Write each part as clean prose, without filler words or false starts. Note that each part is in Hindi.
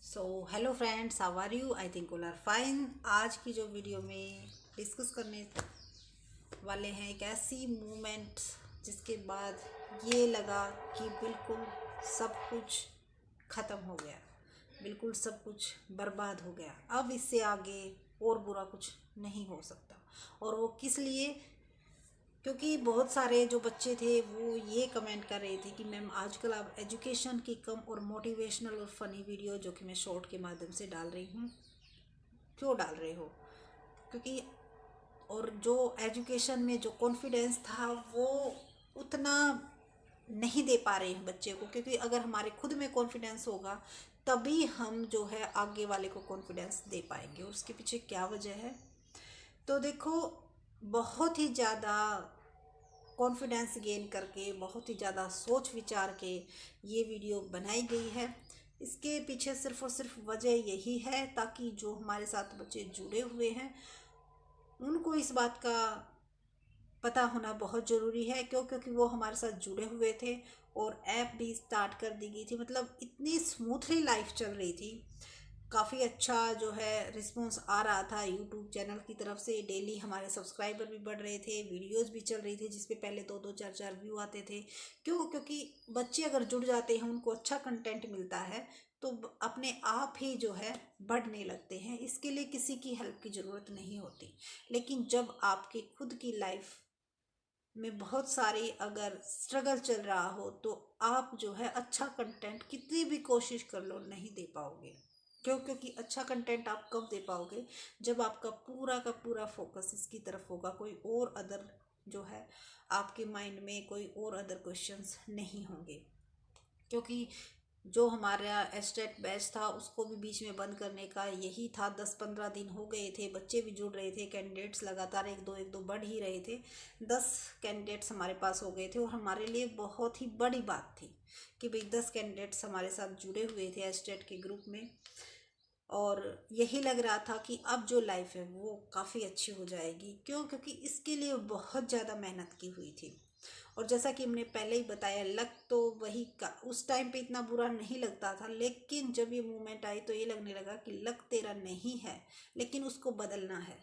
So hello friends, how are you? I think all are fine. आज की जो वीडियो में डिस्कस करने वाले हैं एक ऐसी मूवमेंट जिसके बाद ये लगा कि बिल्कुल सब कुछ ख़त्म हो गया, बिल्कुल सब कुछ बर्बाद हो गया। अब इससे आगे और बुरा कुछ नहीं हो सकता। और वो किस लिए? क्योंकि बहुत सारे जो बच्चे थे वो ये कमेंट कर रहे थे कि मैम आजकल आप एजुकेशन की कम और मोटिवेशनल और फ़नी वीडियो जो कि मैं शॉर्ट के माध्यम से डाल रही हूँ, क्यों डाल रहे हो? क्योंकि और जो एजुकेशन में जो कॉन्फिडेंस था वो उतना नहीं दे पा रहे हैं बच्चे को। क्योंकि अगर हमारे खुद में कॉन्फिडेंस होगा तभी हम जो है आगे वाले को कॉन्फिडेंस दे पाएंगे। और उसके पीछे क्या वजह है? तो देखो, बहुत ही ज़्यादा कॉन्फिडेंस गेन करके, बहुत ही ज़्यादा सोच विचार के ये वीडियो बनाई गई है। इसके पीछे सिर्फ़ और सिर्फ वजह यही है ताकि जो हमारे साथ बच्चे जुड़े हुए हैं उनको इस बात का पता होना बहुत ज़रूरी है। क्योंकि वो हमारे साथ जुड़े हुए थे और ऐप भी स्टार्ट कर दी गई थी। मतलब इतनी स्मूथली लाइफ चल रही थी, काफ़ी अच्छा जो है रिस्पॉन्स आ रहा था यूट्यूब चैनल की तरफ से। डेली हमारे सब्सक्राइबर भी बढ़ रहे थे, वीडियोस भी चल रही थी जिस पे पहले दो दो चार चार व्यू आते थे। क्यों? क्योंकि बच्चे अगर जुड़ जाते हैं, उनको अच्छा कंटेंट मिलता है तो अपने आप ही जो है बढ़ने लगते हैं। इसके लिए किसी की हेल्प की ज़रूरत नहीं होती। लेकिन जब आपकी खुद की लाइफ में बहुत सारी अगर स्ट्रगल चल रहा हो तो आप जो है अच्छा कंटेंट कितनी भी कोशिश कर लो नहीं दे पाओगे। क्यों? क्योंकि अच्छा कंटेंट आप कब दे पाओगे? जब आपका पूरा का पूरा फोकस इसकी तरफ होगा, कोई और अदर जो है आपके माइंड में कोई और अदर क्वेश्चंस नहीं होंगे। क्योंकि जो हमारा एस्टेट बैच था उसको भी बीच में बंद करने का यही था। 10-15 दिन हो गए थे, बच्चे भी जुड़ रहे थे, कैंडिडेट्स लगातार एक दो बढ़ ही रहे थे। 10 कैंडिडेट्स हमारे पास हो गए थे और हमारे लिए बहुत ही बड़ी बात थी कि भाई 10 कैंडिडेट्स हमारे साथ जुड़े हुए थे एस्टेट के ग्रुप में। और यही लग रहा था कि अब जो लाइफ है वो काफ़ी अच्छी हो जाएगी। क्यों? क्योंकि इसके लिए बहुत ज़्यादा मेहनत की हुई थी। और जैसा कि हमने पहले ही बताया, लक तो वही का उस टाइम पे इतना बुरा नहीं लगता था, लेकिन जब ये मूवमेंट आई तो ये लगने लगा कि लक तेरा नहीं है, लेकिन उसको बदलना है।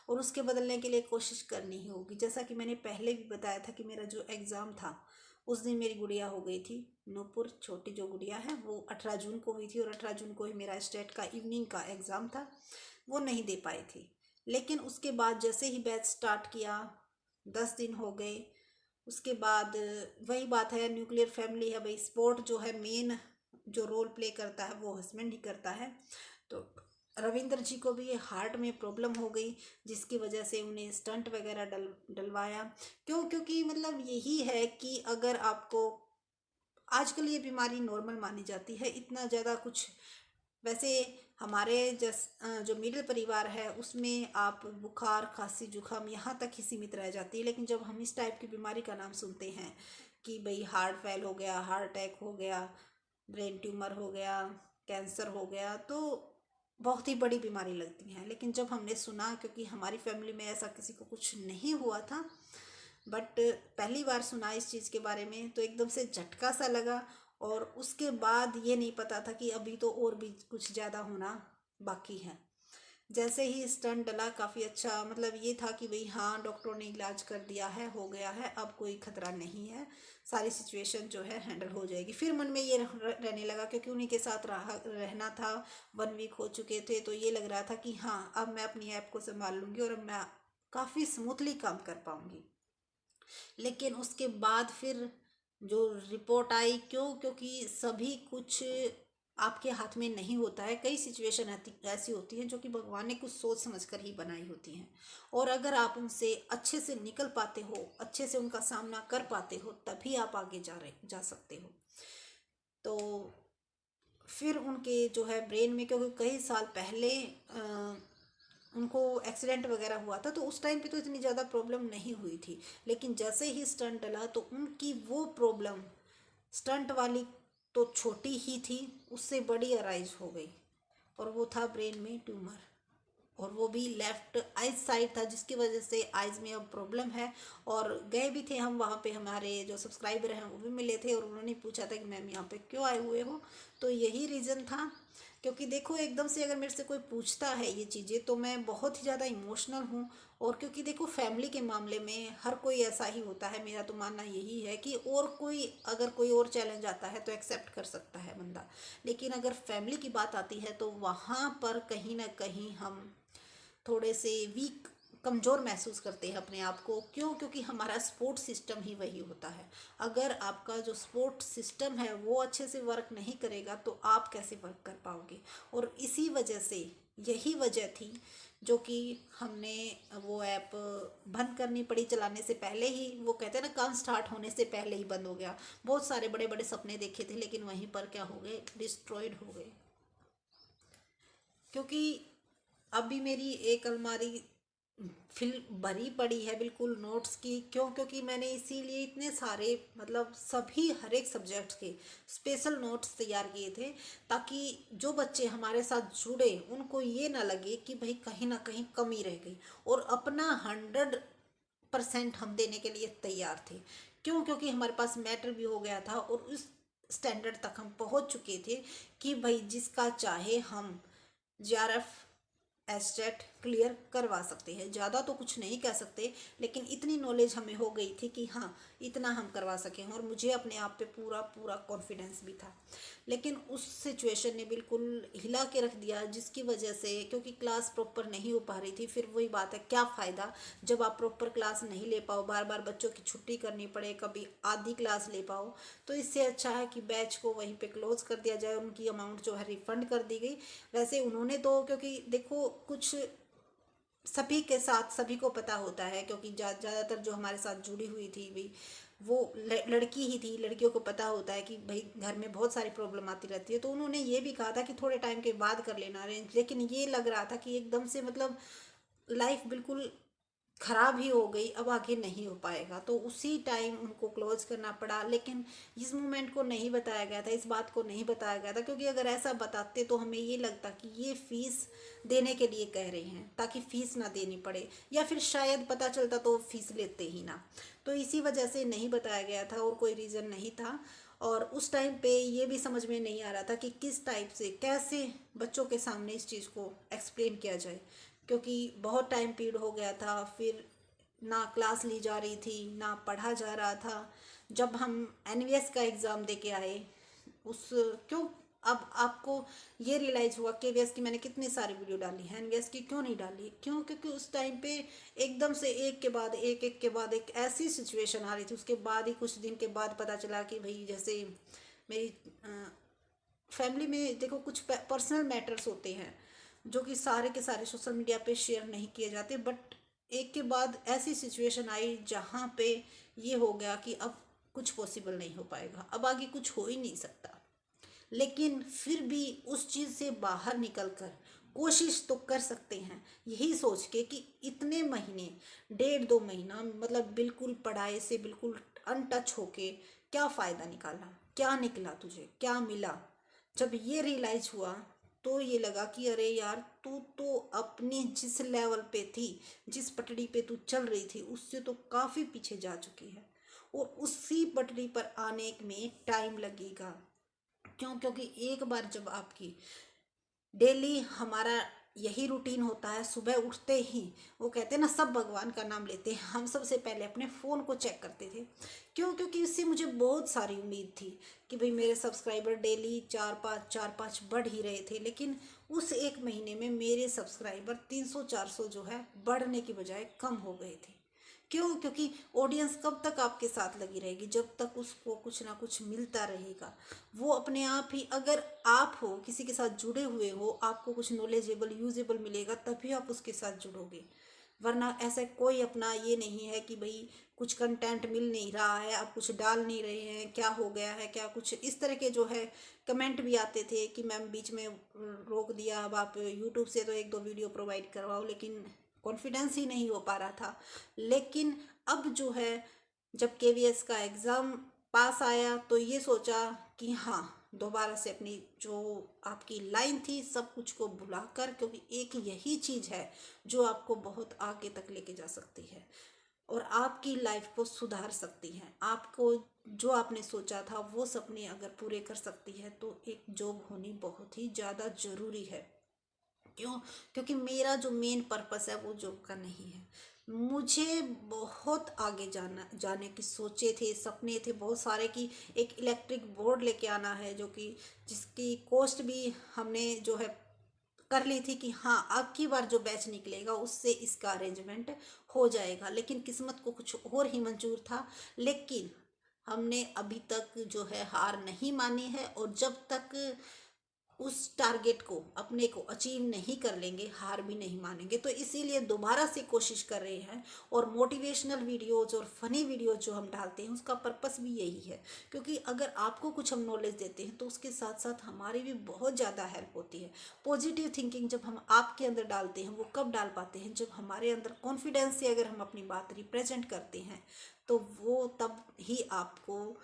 और उसके बदलने के लिए कोशिश करनी ही होगी। जैसा कि मैंने पहले भी बताया था कि मेरा जो एग्ज़ाम था उस दिन मेरी गुड़िया हो गई थी नूपुर, छोटी जो गुड़िया है वो 18 जून को हुई थी। और 18 जून को ही मेरा स्टेट का इवनिंग का एग्ज़ाम था, वो नहीं दे पाई थी। लेकिन उसके बाद जैसे ही बैच स्टार्ट किया, 10 दिन हो गए। उसके बाद वही बात है, न्यूक्लियर फैमिली है भाई। स्पोर्ट जो है मेन जो रोल प्ले करता है वो हस्बैंड ही करता है। तो रविंद्र जी को भी हार्ट में प्रॉब्लम हो गई जिसकी वजह से उन्हें स्टंट वगैरह डलवाया। क्यों? क्योंकि मतलब यही है कि अगर आपको आजकल ये बीमारी नॉर्मल मानी जाती है, इतना ज़्यादा कुछ वैसे हमारे जो मिडिल परिवार है उसमें आप बुखार खांसी जुकाम यहाँ तक ही सीमित रह जाती है। लेकिन जब हम इस टाइप की बीमारी का नाम सुनते हैं कि भाई हार्ट फेल हो गया, हार्ट अटैक हो गया, ब्रेन ट्यूमर हो गया, कैंसर हो गया, तो बहुत ही बड़ी बीमारी लगती हैं। लेकिन जब हमने सुना, क्योंकि हमारी फैमिली में ऐसा किसी को कुछ नहीं हुआ था, बट पहली बार सुना इस चीज़ के बारे में तो एकदम से झटका सा लगा। और उसके बाद ये नहीं पता था कि अभी तो और भी कुछ ज़्यादा होना बाकी है। जैसे ही स्टंट डला काफ़ी अच्छा, मतलब ये था कि भाई हाँ डॉक्टरों ने इलाज कर दिया है, हो गया है, अब कोई खतरा नहीं है, सारी सिचुएशन जो है हैंडल हो जाएगी। फिर मन में ये रहने लगा, क्योंकि उन्हीं के साथ रहना था, 1 वीक हो चुके थे, तो ये लग रहा था कि हाँ अब मैं अपनी ऐप को संभाल लूँगी और अब मैं काफ़ी स्मूथली काम कर पाऊँगी। लेकिन उसके बाद फिर जो रिपोर्ट आई, क्यों? क्योंकि सभी कुछ आपके हाथ में नहीं होता है। कई सिचुएशन ऐसी होती हैं जो कि भगवान ने कुछ सोच समझ कर ही बनाई होती हैं। और अगर आप उनसे अच्छे से निकल पाते हो, अच्छे से उनका सामना कर पाते हो, तभी आप आगे जा सकते हो। तो फिर उनके जो है ब्रेन में, क्योंकि कई साल पहले उनको एक्सीडेंट वगैरह हुआ था, तो उस टाइम पे तो इतनी ज़्यादा प्रॉब्लम नहीं हुई थी। लेकिन जैसे ही स्टंट डला तो उनकी वो प्रॉब्लम, स्टंट वाली तो छोटी ही थी, उससे बड़ी अराइज हो गई। और वो था ब्रेन में ट्यूमर। और वो भी लेफ्ट आइज साइड था, जिसकी वजह से आइज में अब प्रॉब्लम है। और गए भी थे हम वहाँ पे, हमारे जो सब्सक्राइबर हैं वो भी मिले थे और उन्होंने पूछा था कि मैम यहाँ पे क्यों आए हुए हो। तो यही रीज़न था, क्योंकि देखो एकदम से अगर मेरे से कोई पूछता है ये चीज़ें तो मैं बहुत ही ज़्यादा इमोशनल हूँ। और क्योंकि देखो फैमिली के मामले में हर कोई ऐसा ही होता है, मेरा तो मानना यही है कि और कोई अगर कोई और चैलेंज आता है तो एक्सेप्ट कर सकता है बंदा, लेकिन अगर फैमिली की बात आती है तो वहाँ पर कहीं ना कहीं हम थोड़े से वीक, कमज़ोर महसूस करते हैं अपने आप को। क्यों? क्योंकि हमारा सपोर्ट सिस्टम ही वही होता है। अगर आपका जो सपोर्ट सिस्टम है वो अच्छे से वर्क नहीं करेगा तो आप कैसे वर्क कर पाओगे। और इसी वजह से, यही वजह थी जो कि हमने वो ऐप बंद करनी पड़ी चलाने से पहले ही। वो कहते हैं ना, काम स्टार्ट होने से पहले ही बंद हो गया। बहुत सारे बड़े बड़े सपने देखे थे लेकिन वहीं पर क्या हो गए, डिस्ट्रॉयड हो गए। क्योंकि अभी मेरी एक अलमारी फिल भरी पड़ी है बिल्कुल नोट्स की। क्यों? क्योंकि मैंने इसीलिए इतने सारे, मतलब सभी हर एक सब्जेक्ट के स्पेशल नोट्स तैयार किए थे, ताकि जो बच्चे हमारे साथ जुड़े उनको ये ना लगे कि भाई कहीं ना कहीं कमी रह गई, और अपना 100% हम देने के लिए तैयार थे। क्यों? क्योंकि हमारे पास मैटर भी हो गया था और उस स्टैंडर्ड तक हम पहुंच चुके थे कि भाई जिसका चाहे हम JRF एस्टेट क्लियर करवा सकते हैं। ज़्यादा तो कुछ नहीं कह सकते, लेकिन इतनी नॉलेज हमें हो गई थी कि हाँ इतना हम करवा सकें, और मुझे अपने आप पे पूरा पूरा कॉन्फिडेंस भी था। लेकिन उस सिचुएशन ने बिल्कुल हिला के रख दिया, जिसकी वजह से, क्योंकि क्लास प्रॉपर नहीं हो पा रही थी। फिर वही बात है, क्या फ़ायदा जब आप प्रॉपर क्लास नहीं ले पाओ, बार बार बच्चों की छुट्टी करनी पड़े, कभी आधी क्लास ले पाओ। तो इससे अच्छा है कि बैच को वहीं पे क्लोज कर दिया जाए, उनकी अमाउंट जो है रिफंड कर दी गई। वैसे उन्होंने तो, क्योंकि देखो कुछ सभी के साथ सभी को पता होता है, क्योंकि ज़्यादातर जो हमारे साथ जुड़ी हुई थी भी वो लड़की ही थी। लड़कियों को पता होता है कि भाई घर में बहुत सारी प्रॉब्लम आती रहती है। तो उन्होंने ये भी कहा था कि थोड़े टाइम के बाद कर लेना अरेंज, लेकिन ये लग रहा था कि एकदम से, मतलब लाइफ बिल्कुल खराब ही हो गई, अब आगे नहीं हो पाएगा। तो उसी टाइम उनको क्लोज करना पड़ा। लेकिन इस मोमेंट को नहीं बताया गया था, इस बात को नहीं बताया गया था, क्योंकि अगर ऐसा बताते तो हमें ये लगता कि ये फीस देने के लिए कह रहे हैं ताकि फीस ना देनी पड़े, या फिर शायद पता चलता तो फीस लेते ही ना। तो इसी वजह से नहीं बताया गया था, और कोई रीज़न नहीं था। और उस टाइम पे ये भी समझ में नहीं आ रहा था कि किस टाइप से, कैसे बच्चों के सामने इस चीज़ को एक्सप्लेन किया जाए, क्योंकि बहुत टाइम पीरियड हो गया था। फिर ना क्लास ली जा रही थी, ना पढ़ा जा रहा था। जब हम NVS का एग्ज़ाम दे के आए, उस, क्यों, अब आपको ये रियलाइज़ हुआ KVS की मैंने कितनी सारी वीडियो डाली है, NVS की क्यों नहीं डाली? क्यों? क्योंकि उस टाइम पे एकदम से एक के बाद एक, एक के बाद एक ऐसी सिचुएशन आ रही थी। उसके बाद ही कुछ दिन के बाद पता चला कि भाई जैसे मेरी फैमिली में देखो कुछ पर्सनल मैटर्स होते हैं जो कि सारे के सारे सोशल मीडिया पे शेयर नहीं किए जाते, बट एक के बाद ऐसी सिचुएशन आई जहाँ पे ये हो गया कि अब कुछ पॉसिबल नहीं हो पाएगा, अब आगे कुछ हो ही नहीं सकता। लेकिन फिर भी उस चीज़ से बाहर निकल कर कोशिश तो कर सकते हैं, यही सोच के कि इतने महीने, 1.5-2 महीना, मतलब बिल्कुल पढ़ाई से बिल्कुल अनटच होके क्या फ़ायदा निकाला, क्या निकला तुझे, क्या मिला। जब ये रियलाइज हुआ तो ये लगा कि अरे यार, तू तो अपनी जिस लेवल पे थी, जिस पटड़ी पे तू चल रही थी, उससे तो काफ़ी पीछे जा चुकी है, और उसी पटड़ी पर आने में टाइम लगेगा। क्यों? क्योंकि एक बार जब आपकी डेली, हमारा यही रूटीन होता है, सुबह उठते ही वो कहते हैं ना, सब भगवान का नाम लेते हैं, हम सबसे पहले अपने फ़ोन को चेक करते थे। क्यों? क्योंकि इससे मुझे बहुत सारी उम्मीद थी कि भाई मेरे सब्सक्राइबर डेली 4-5 बढ़ ही रहे थे। लेकिन उस एक महीने में मेरे सब्सक्राइबर 300-400 जो है बढ़ने की बजाय कम हो गए थे। क्यों? क्योंकि ऑडियंस कब तक आपके साथ लगी रहेगी? जब तक उसको कुछ ना कुछ मिलता रहेगा। वो अपने आप ही, अगर आप हो किसी के साथ जुड़े हुए हो, आपको कुछ नॉलेजेबल यूजेबल मिलेगा तभी आप उसके साथ जुड़ोगे। वरना ऐसा कोई अपना ये नहीं है कि भाई कुछ कंटेंट मिल नहीं रहा है, आप कुछ डाल नहीं रहे हैं, क्या हो गया है, क्या कुछ इस तरह के जो है कमेंट भी आते थे कि मैम बीच में रोक दिया, अब आप यूट्यूब से तो 1-2 वीडियो प्रोवाइड करवाओ। लेकिन कॉन्फिडेंस ही नहीं हो पा रहा था। लेकिन अब जो है, जब KVS का एग्ज़ाम पास आया तो ये सोचा कि हाँ, दोबारा से अपनी जो आपकी लाइन थी सब कुछ को भुलाकर, क्योंकि एक यही चीज़ है जो आपको बहुत आगे तक लेके जा सकती है और आपकी लाइफ को सुधार सकती है। आपको जो आपने सोचा था वो सपने अगर पूरे कर सकती है तो एक जॉब होनी बहुत ही ज़्यादा ज़रूरी है। क्यों? क्योंकि मेरा जो मेन पर्पस है वो जॉब का नहीं है। मुझे बहुत आगे जाने की सोचे थे, सपने थे बहुत सारे कि एक इलेक्ट्रिक बोर्ड लेके आना है, जो कि जिसकी कॉस्ट भी हमने जो है कर ली थी कि हाँ अब की बार जो बैच निकलेगा उससे इसका अरेंजमेंट हो जाएगा। लेकिन किस्मत को कुछ और ही मंजूर था। लेकिन हमने अभी तक जो है हार नहीं मानी है, और जब तक उस टारगेट को अपने को अचीव नहीं कर लेंगे हार भी नहीं मानेंगे। तो इसीलिए दोबारा से कोशिश कर रहे हैं। और मोटिवेशनल वीडियोज और फनी वीडियोज जो हम डालते हैं उसका पर्पस भी यही है, क्योंकि अगर आपको कुछ हम नॉलेज देते हैं तो उसके साथ साथ हमारी भी बहुत ज़्यादा हेल्प होती है। पॉजिटिव थिंकिंग जब हम आपके अंदर डालते हैं वो कब डाल पाते हैं? जब हमारे अंदर कॉन्फिडेंस से अगर हम अपनी बात रिप्रेजेंट करते हैं तो वो तब ही आपको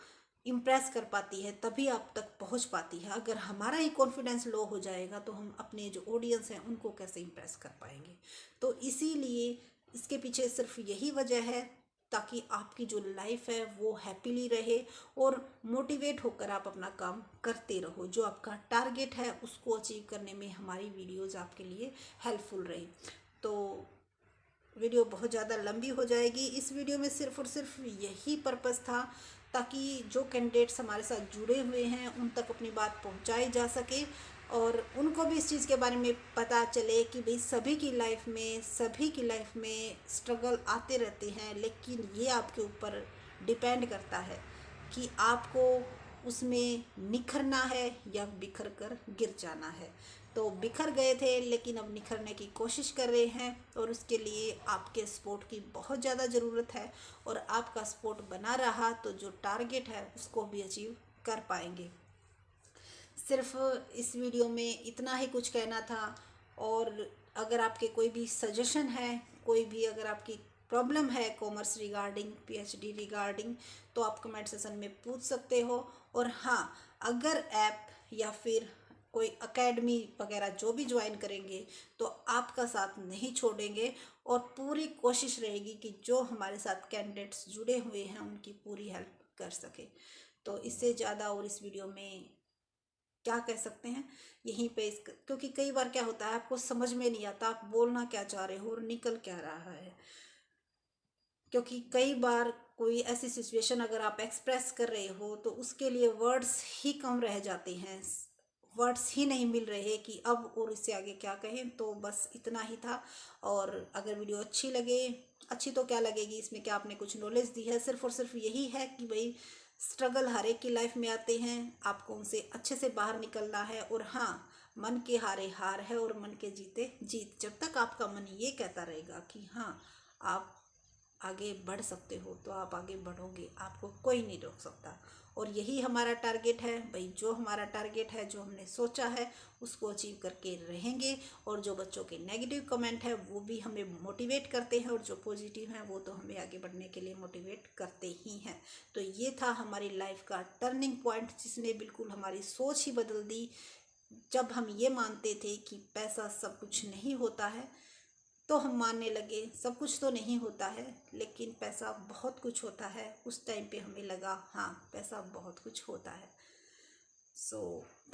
इम्प्रेस कर पाती है, तभी आप तक पहुंच पाती है। अगर हमारा ही कॉन्फिडेंस लो हो जाएगा तो हम अपने जो ऑडियंस हैं उनको कैसे इम्प्रेस कर पाएंगे? तो इसीलिए इसके पीछे सिर्फ यही वजह है, ताकि आपकी जो लाइफ है वो हैप्पीली रहे और मोटिवेट होकर आप अपना काम करते रहो। जो आपका टारगेट है उसको अचीव करने में हमारी वीडियोज़ आपके लिए हेल्पफुल रहे। तो वीडियो बहुत ज़्यादा लंबी हो जाएगी। इस वीडियो में सिर्फ और सिर्फ यही पर्पस था ताकि जो कैंडिडेट्स हमारे साथ जुड़े हुए हैं उन तक अपनी बात पहुंचाई जा सके और उनको भी इस चीज़ के बारे में पता चले कि भाई सभी की लाइफ में स्ट्रगल आते रहते हैं, लेकिन ये आपके ऊपर डिपेंड करता है कि आपको उसमें निखरना है या बिखर कर गिर जाना है। तो बिखर गए थे लेकिन अब निखरने की कोशिश कर रहे हैं, और उसके लिए आपके सपोर्ट की बहुत ज़्यादा ज़रूरत है। और आपका सपोर्ट बना रहा तो जो टारगेट है उसको भी अचीव कर पाएंगे। सिर्फ इस वीडियो में इतना ही कुछ कहना था। और अगर आपके कोई भी सजेशन है, कोई भी अगर आपकी प्रॉब्लम है कॉमर्स रिगार्डिंग, पीएचडी रिगार्डिंग, तो आप कमेंट सेशन में पूछ सकते हो। और हाँ, अगर ऐप या फिर कोई एकेडमी वगैरह जो भी ज्वाइन करेंगे तो आपका साथ नहीं छोड़ेंगे, और पूरी कोशिश रहेगी कि जो हमारे साथ कैंडिडेट्स जुड़े हुए हैं उनकी पूरी हेल्प कर सके। तो इससे ज़्यादा और इस वीडियो में क्या कह सकते हैं, यहीं पे क्योंकि कई बार क्या होता है आपको समझ में नहीं आता आप बोलना क्या चाह रहे हो और निकल क्या रहा है। क्योंकि कई बार कोई ऐसी सिचुएशन अगर आप एक्सप्रेस कर रहे हो तो उसके लिए वर्ड्स ही कम रह जाते हैं, वर्ड्स ही नहीं मिल रहे कि अब और इससे आगे क्या कहें। तो बस इतना ही था। और अगर वीडियो अच्छी लगे, अच्छी तो क्या लगेगी, इसमें क्या आपने कुछ नॉलेज दी है, सिर्फ और सिर्फ यही है कि भाई स्ट्रगल हर एक की लाइफ में आते हैं, आपको उनसे अच्छे से बाहर निकलना है। और हाँ, मन के हारे हार है और मन के जीते जीत। जब तक आपका मन ये कहता रहेगा कि हाँ आप आगे बढ़ सकते हो तो आप आगे बढ़ोगे, आपको कोई नहीं रोक सकता। और यही हमारा टारगेट है भाई, जो हमारा टारगेट है, जो हमने सोचा है उसको अचीव करके रहेंगे। और जो बच्चों के नेगेटिव कमेंट है वो भी हमें मोटिवेट करते हैं, और जो पॉजिटिव हैं वो तो हमें आगे बढ़ने के लिए मोटिवेट करते ही हैं। तो ये था हमारी लाइफ का टर्निंग पॉइंट, जिसने बिल्कुल हमारी सोच ही बदल दी। जब हम ये मानते थे कि पैसा सब कुछ नहीं होता है, तो हम मानने लगे सब कुछ तो नहीं होता है लेकिन पैसा बहुत कुछ होता है। उस टाइम पे हमें लगा हाँ पैसा बहुत कुछ होता है। So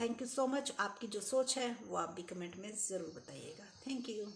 thank you so much. आपकी जो सोच है वो आप भी कमेंट में ज़रूर बताइएगा। Thank you.